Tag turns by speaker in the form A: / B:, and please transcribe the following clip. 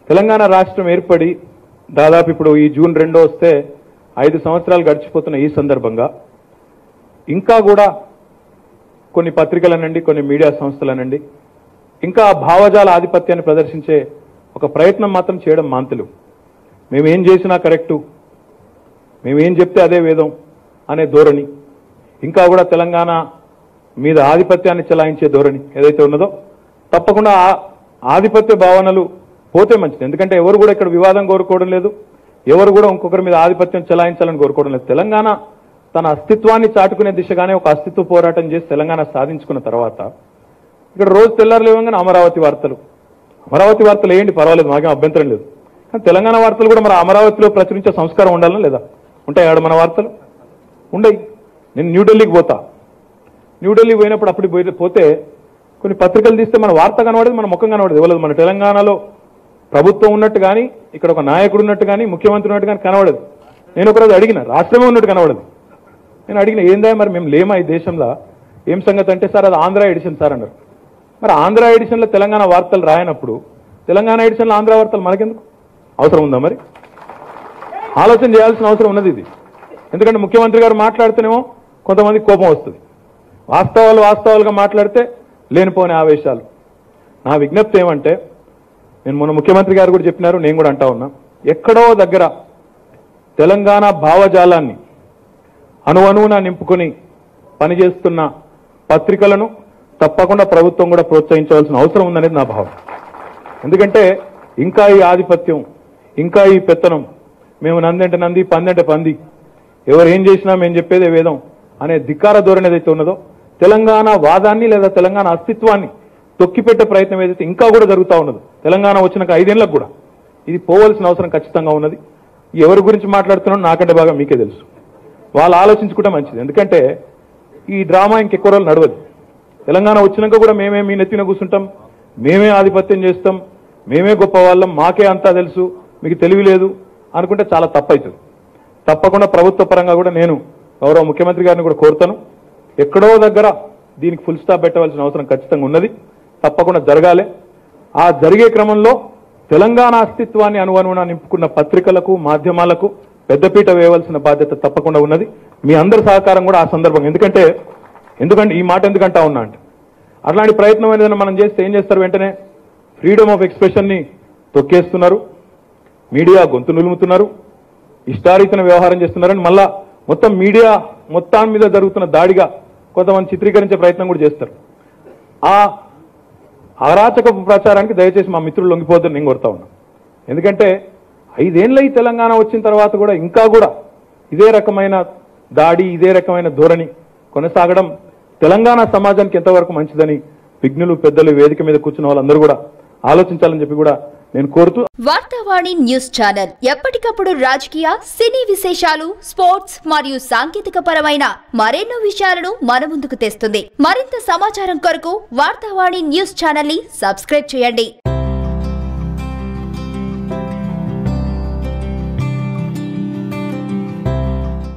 A: తెలంగాణ రాష్ట్రం ఏర్పడి దాదాపు ఇప్పుడు ఈ జూన్ 2 వస్తే 5 సంవత్సరాలు గడిచిపోతున్న ఈ సందర్భంగా ఇంకా కూడా కొన్ని పత్రికలనండి, కొన్ని మీడియా సంస్థలనండి ఇంకా భావజాల ఆధిపత్యాన్ని ప్రదర్శించే ఒక ప్రయత్నం మాత్రం చేయడం మాంతులు. మేమేం చేసినా కరెక్టు, మేమేం చెప్తే అదే వేదం అనే ధోరణి, ఇంకా కూడా తెలంగాణ మీద ఆధిపత్యాన్ని చెలాయించే ధోరణి ఏదైతే ఉన్నదో తప్పకుండా ఆధిపత్య భావనలు పోతే మంచిది. ఎందుకంటే ఎవరు కూడా ఇక్కడ వివాదం కోరుకోవడం లేదు, ఎవరు కూడా ఇంకొకరి మీద ఆధిపత్యం చెలాయించాలని కోరుకోవడం లేదు. తెలంగాణ తన అస్తిత్వాన్ని చాటుకునే దిశగానే ఒక అస్తిత్వ పోరాటం చేసి తెలంగాణ సాధించుకున్న తర్వాత ఇక్కడ రోజు తెల్లారులేవగానే అమరావతి వార్తలు వేయండి, పర్వాలేదు, మాకేం అభ్యంతరం లేదు. కానీ తెలంగాణ వార్తలు కూడా మరి అమరావతిలో ప్రచురించే సంస్కారం ఉండాలని లేదా? ఉంటాయి ఆడ మన వార్తలు ఉండయి. నేను న్యూఢిల్లీకి పోతా, న్యూఢిల్లీ పోయినప్పుడు అప్పుడు పోతే కొన్ని పత్రికలు తీస్తే మన వార్త కనబడేది, మన ముఖం కనబడేది. ఇవ్వలేదు మన తెలంగాణలో ప్రభుత్వం ఉన్నట్టు కానీ, ఇక్కడ ఒక నాయకుడు ఉన్నట్టు కానీ, ముఖ్యమంత్రి ఉన్నట్టు కానీ కనబడదు. నేను ఒకరోజు అడిగిన, రాష్ట్రమే ఉన్నట్టు కనబడదు. నేను అడిగిన, ఏందా మరి మేము లేమా ఈ దేశంలో, ఏం సంగతి అంటే, సార్ అది ఆంధ్ర ఎడిషన్ సార్ అన్నారు. మరి ఆంధ్ర ఎడిషన్లో తెలంగాణ వార్తలు రాయనప్పుడు తెలంగాణ ఎడిషన్లో ఆంధ్ర వార్తలు మనకెందుకు అవసరం ఉందా? మరి ఆలోచన చేయాల్సిన అవసరం ఉన్నది ఇది. ఎందుకంటే ముఖ్యమంత్రి గారు మాట్లాడితేనేమో కొంతమందికి కోపం వస్తుంది, వాస్తవాలుగా మాట్లాడితే లేనిపోని ఆవేశాలు. నా విజ్ఞప్తి ఏమంటే, నేను మొన్న ముఖ్యమంత్రి గారు కూడా చెప్పినారు, నేను కూడా అంటా ఉన్నా, ఎక్కడో దగ్గర తెలంగాణ భావజాలాన్ని అణువణువున నింపుకొని పనిచేస్తున్న పత్రికలను తప్పకుండా ప్రభుత్వం కూడా ప్రోత్సహించవలసిన అవసరం ఉందనేది నా భావన. ఎందుకంటే ఇంకా ఈ ఆధిపత్యం, ఇంకా ఈ పెత్తనం, మేము నందంటే నంది, పందంటే పంది, ఎవరు ఏం చేసినా మేము చెప్పేదే వేదం అనే ధిక్కార ధోరణి ఏదైతే ఉన్నదో, తెలంగాణ వాదాన్ని లేదా తెలంగాణ అస్తిత్వాన్ని తొక్కిపెట్టే ప్రయత్నం ఏదైతే ఇంకా కూడా జరుగుతూ ఉన్నదో, తెలంగాణ వచ్చినాక 5 ఏళ్లకు కూడా ఇది పోవలసిన అవసరం ఖచ్చితంగా ఉన్నది. ఎవరి గురించి మాట్లాడుతున్నారో నాకంటే బాగా మీకే తెలుసు. వాళ్ళు ఆలోచించుకుంటే మంచిది. ఎందుకంటే ఈ డ్రామా ఇంకెక్కువ రోజులు నడవదు. తెలంగాణ వచ్చినాక కూడా మేమే మీ నెత్తిన కూర్చుంటాం, మేమే ఆధిపత్యం చేస్తాం, మేమే గొప్ప వాళ్ళం, మాకే అంతా తెలుసు, మీకు తెలివి లేదు అనుకుంటే చాలా తప్పవుతుంది. తప్పకుండా ప్రభుత్వ పరంగా కూడా నేను గౌరవ ముఖ్యమంత్రి గారిని కూడా కోరుతాను, ఎక్కడో దగ్గర దీనికి ఫుల్ స్టాప్ పెట్టవలసిన అవసరం ఖచ్చితంగా ఉన్నది, తప్పకుండా జరగాలి. ఆ జరిగే క్రమంలో తెలంగాణ అస్తిత్వాన్ని అనువనువున నింపుకున్న పత్రికలకు, మాధ్యమాలకు పెద్దపీట వేయవలసిన బాధ్యత తప్పకుండా ఉన్నది. మీ అందరి సహకారం కూడా ఆ సందర్భంగా, ఎందుకంటే ఈ మాట ఎందుకంటా ఉన్నా అంటే, అట్లాంటి ప్రయత్నం ఏదైనా మనం చేస్తే ఏం చేస్తారు, వెంటనే ఫ్రీడమ్ ఆఫ్ ఎక్స్ప్రెషన్ ని తొక్కేస్తున్నారు, మీడియా గొంతు నులుముతున్నారు, ఇష్టారీతన వ్యవహారం చేస్తున్నారని మళ్ళా మొత్తం మీడియా మొత్తం మీద జరుగుతున్న దాడిగా కొంతమంది చిత్రీకరించే ప్రయత్నం కూడా చేస్తారు. ఆ అరాచక ప్రచారానికి దయచేసి మా మిత్రులు లొంగిపోద్దని నేను కోరుతా ఉన్నా. ఎందుకంటే 5 ఏళ్ల ఈ తెలంగాణ వచ్చిన తర్వాత కూడా ఇంకా కూడా ఇదే రకమైన దాడి, ఇదే రకమైన ధోరణి కొనసాగడం తెలంగాణ సమాజానికి ఎంతవరకు మంచిదని విజ్ఞులు, పెద్దలు, వేదిక మీద కూర్చున్న వాళ్ళందరూ కూడా ఆలోచించాలని చెప్పి కూడా నేను కోరుతూ,
B: వార్తావాణి న్యూస్ ఛానల్ ఎప్పటికప్పుడు రాజకీయ, సినీ విశేషాలు, స్పోర్ట్స్ మరియు సాంకేతిక పరమైన మరెన్నో విషయాలను మన ముందుకు తెస్తుంది. మరింత సమాచారం కొరకు వార్తావాణి న్యూస్ ఛానల్ ని సబ్స్క్రైబ్ చేయండి.